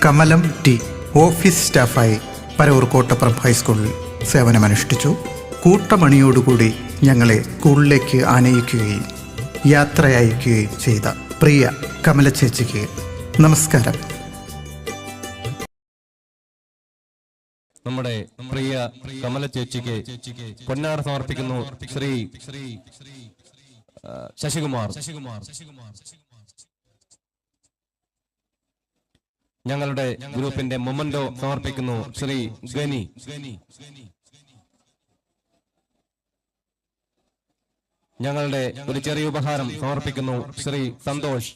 Kamalam T office സ്റ്റാഫായി Paravur Kottappuram ഹൈസ്കൂളിൽ സേവനമനുഷ്ഠിച്ചു. കൂട്ടമണിയോടുകൂടി ഞങ്ങളെ സ്കൂളിലേക്ക് ആനയിക്കുകയും യാത്രയയക്കുകയും ചെയ്ത പ്രിയ കമല ചേച്ചിക്ക് നമസ്കാരം. നമ്മുടെ പ്രിയ കമല ചേച്ചിക്ക് പൊന്നാട സമർപ്പിക്കുന്നു ശ്രീ ശശികുമാർ. ഞങ്ങളുടെ ഗ്രൂപ്പിന്റെ മൊമന്റോ സമർപ്പിക്കുന്നു ശ്രീ ഗനി. ഞങ്ങളുടെ ഒരു ചെറിയ ഉപഹാരം സമർപ്പിക്കുന്നു ശ്രീ സന്തോഷ്.